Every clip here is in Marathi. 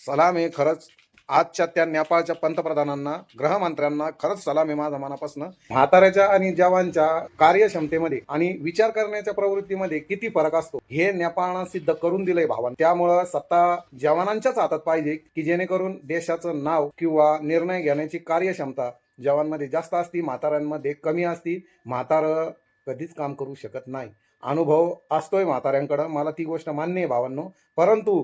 सलाम आहे खरंच. आजच्या त्या नेपाळच्या पंतप्रधानांना, गृहमंत्र्यांना खरंच सलाम आहे माझा मनापासून. म्हाताऱ्याच्या आणि जवानच्या कार्यक्षमतेमध्ये आणि विचार करण्याच्या प्रवृत्तीमध्ये किती फरक असतो हे नेपाळनं सिद्ध करून दिलंय भावान. त्यामुळं सत्ता जवानांच्याच हातात पाहिजे, की जेणेकरून देशाचं नाव किंवा निर्णय घेण्याची कार्यक्षमता जवानमध्ये जास्त असती, म्हाताऱ्यांमध्ये कमी असती. म्हातारं कधीच काम करू शकत नाही. अनुभव असतोय म्हाताऱ्यांकडं, मला ती गोष्ट मान्य आहे भावांनो. परंतु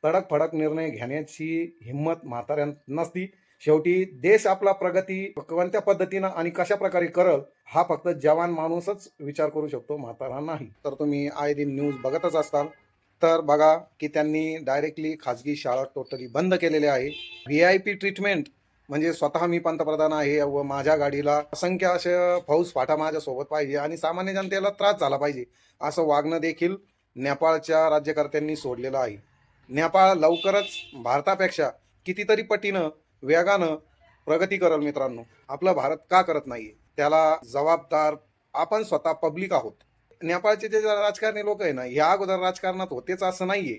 तडक फडक निर्णय घेण्याची हिंमत म्हाताऱ्यात नसती. शेवटी देश आपला प्रगती कोणत्या पद्धतीनं आणि कशा प्रकारे करल हा फक्त जवान माणूसच विचार करू शकतो, म्हातारा नाही. तर तुम्ही आय दिन न्यूज बघतच असताल. तर बघा की त्यांनी डायरेक्टली खाजगी शाळा टोटली बंद केलेल्या आहे. VIP ट्रीटमेंट म्हणजे स्वतः मी पंतप्रधान आहे व माझ्या गाडीला असंख्य असे फौज फाटा माझ्या सोबत पाहिजे आणि सामान्य जनतेला त्रास झाला पाहिजे असं वागणं देखील नेपाळच्या राज्यकर्त्यांनी सोडलेलं आहे. नेपाळ लवकरच भारतापेक्षा कितीतरी पटीनं वेगानं प्रगती करेल मित्रांनो. आपला भारत का करत नाहीये त्याला जबाबदार आपण स्वतः पब्लिक आहोत. नेपाळचे जे राजकारणी लोक आहे ना, या अगोदर राजकारणात होतेच असं नाहीये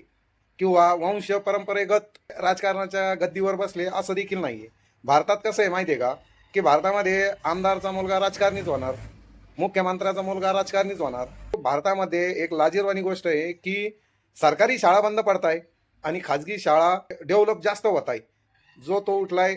किंवा वंश परंपरेगत राजकारणाच्या गद्दीवर बसले असं देखील नाहीये. भारतात कसं आहे माहितीये का, की भारतामध्ये आमदारचा मुलगा राजकारणीच होणार, मुख्यमंत्र्याचा मुलगा राजकारणीच होणार. भारतामध्ये एक लाजिरवाणी गोष्ट आहे की सरकारी शाळा बंद पडताय आणि खाजगी शाळा डेव्हलप जास्त होत आहे. जो तो उठलाय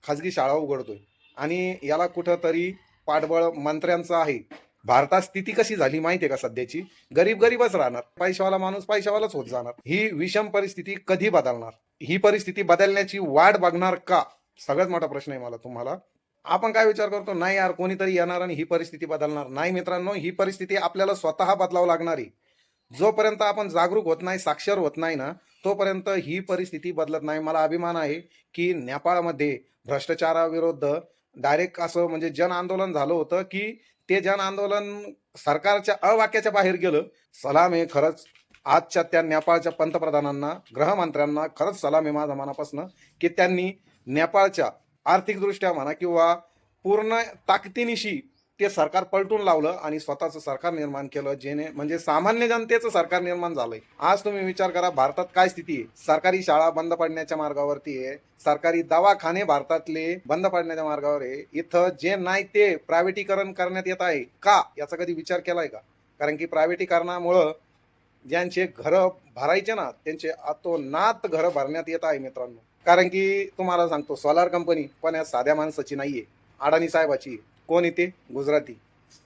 खाजगी शाळा उघडतोय आणि याला कुठंतरी पाठबळ मंत्र्यांचं आहे. भारतात स्थिती कशी झाली माहितीये का सध्याची? गरीब गरीबच राहणार, पैशावाला माणूस पैशावालाच होत जाणार. ही विषम परिस्थिती कधी बदलणार? ही परिस्थिती बदलण्याची वाट बघणार का? सगळ्यात मोठा प्रश्न आहे मला तुम्हाला. आपण काय विचार करतो, नाही यार कोणीतरी येणार आणि ही परिस्थिती बदलणार. नाही मित्रांनो, ही परिस्थिती आपल्याला स्वतः बदलावं लागणार आहे. जोपर्यंत आपण जागरूक होत नाही, साक्षर होत नाही ना, तोपर्यंत ही परिस्थिती बदलत नाही. मला अभिमान आहे की नेपाळमध्ये भ्रष्टाचाराविरुद्ध डायरेक्ट असं म्हणजे जन आंदोलन झालं होतं, की ते जन आंदोलन सरकारच्या अवाक्याच्या बाहेर गेलं. सलाम आहे खरंच. आजच्या त्या नेपाळच्या पंतप्रधानांना, गृहमंत्र्यांना खरंच सलाम आहे माझा मनापासून, की त्यांनी नेपाळच्या आर्थिकदृष्ट्या म्हणा किंवा पूर्ण ताकदीनिशी ते सरकार पलटून लावलं आणि स्वतःचं सरकार निर्माण केलं, जेणे म्हणजे सामान्य जनतेचं सरकार निर्माण झालंय. आज तुम्ही विचार करा भारतात काय स्थिती आहे. सरकारी शाळा बंद पडण्याच्या मार्गावरती आहे, सरकारी दवाखाने भारतातले बंद पडण्याच्या मार्गावर आहे. इथं जे नाही ते प्रायव्हेटीकरण करण्यात येत आहे. का याचा कधी विचार केलाय का? कारण की प्रायव्हेटीकरणामुळं ज्यांचे घरं भरायचे ना, त्यांचे अतोनात घरं भरण्यात येत आहे मित्रांनो. कारण की तुम्हाला सांगतो, सोलार कंपनी पण या साध्या माणसाची नाहीये, अडाणी साहेबाची आहे. कोण येते? गुजराती.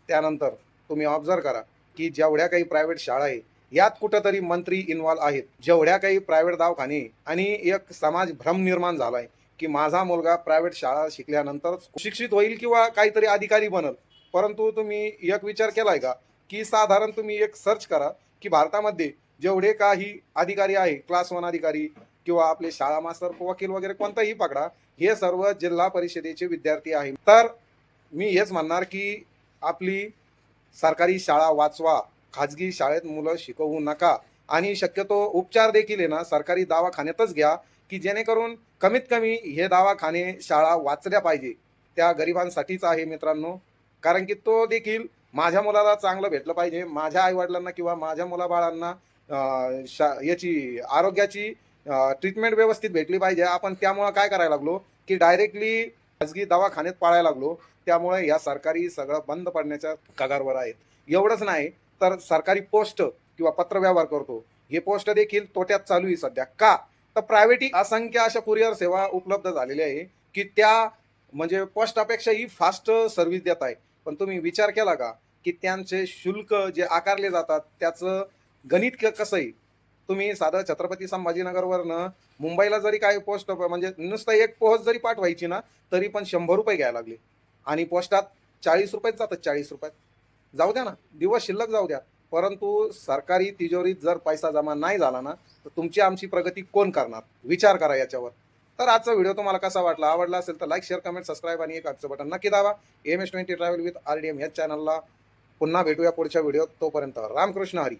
त्यानंतर तुम्ही ऑब्झर्व करा की जेवढ्या काही प्रायव्हेट शाळा आहे यात कुठंतरी मंत्री इन्व्हॉल्व आहेत. जेवढ्या काही प्रायव्हेट दवाखाने आणि एक समाज भ्रम निर्माण झालाय की माझा मुलगा प्रायव्हेट शाळा शिकल्यानंतर शिक्षित होईल किंवा काहीतरी अधिकारी बनल. परंतु तुम्ही एक विचार केलाय का, की साधारण तुम्ही एक सर्च करा की भारतामध्ये जेवढे काही अधिकारी आहे, क्लास 1 अधिकारी किंवा आपले शाळा मास्तर, वकील वगैरे कोणताही पकडा, हे सर्व जिल्हा परिषदेचे विद्यार्थी आहे. तर मी हेच म्हणणार की आपली सरकारी शाळा वाचवा, खाजगी शाळेत मुलं शिकवू नका आणि शक्यतो उपचार देखील आहे ना सरकारी दवाखान्यातच घ्या, की जेणेकरून कमीत कमी हे दवाखाने शाळा वाचल्या पाहिजे. त्या गरिबांसाठीच आहे मित्रांनो. कारण की तो देखील माझ्या मुलाला चांगलं भेटलं पाहिजे, माझ्या आई-वडिलांना किंवा माझ्या मुलाबाळांना याची आरोग्याची ट्रीटमेंट व्यवस्थित भेटली पाहिजे. आपण त्यामुळं काय करायला लागलो, की डायरेक्टली खाजगी दवाखान्यात पळायला लागलो. त्यामुळे या सरकारी सगळं बंद पडण्याच्या कगारवर आहेत. एवढंच नाही तर सरकारी पोस्ट किंवा पत्रव्यवहार करतो, हे पोस्ट देखील तोट्यात चालू आहे सध्या. का? तर प्रायव्हेट असंख्य अशा कुरिअर सेवा उपलब्ध झालेल्या आहे, की त्या म्हणजे पोस्टापेक्षाही फास्ट सर्व्हिस देत आहे. पण तुम्ही विचार केला का, की त्यांचे शुल्क जे आकारले जातात त्याचं गणित कसं आहे? तुम्ही साधं छत्रपती संभाजीनगरवरनं मुंबईला जरी काही पोस्ट म्हणजे नुसतं एक पोस्ट जरी पाठवायची ना, तरी पण ₹100 घ्यायला लागले. आणि पोस्टात ₹40 जातात, ₹40. जाऊ द्या ना, दिवस शिल्लक जाऊ द्या. परंतु सरकारी तिजोरीत जर पैसा जमा नाही झाला ना, तर तुमची आमची प्रगती कोण करणार? विचार करा याच्यावर. तर आजचा व्हिडिओ तुम्हाला कसा वाटला? आवडला असेल तर लाईक, शेअर, कमेंट, सबस्क्राईब आणि एक आजचं बटन नक्की दाबा. MS20 ट्रॅव्हल विथ RDM या चॅनलला पुन्हा भेटूया पुढच्या व्हिडिओत. तोपर्यंत रामकृष्ण हरी.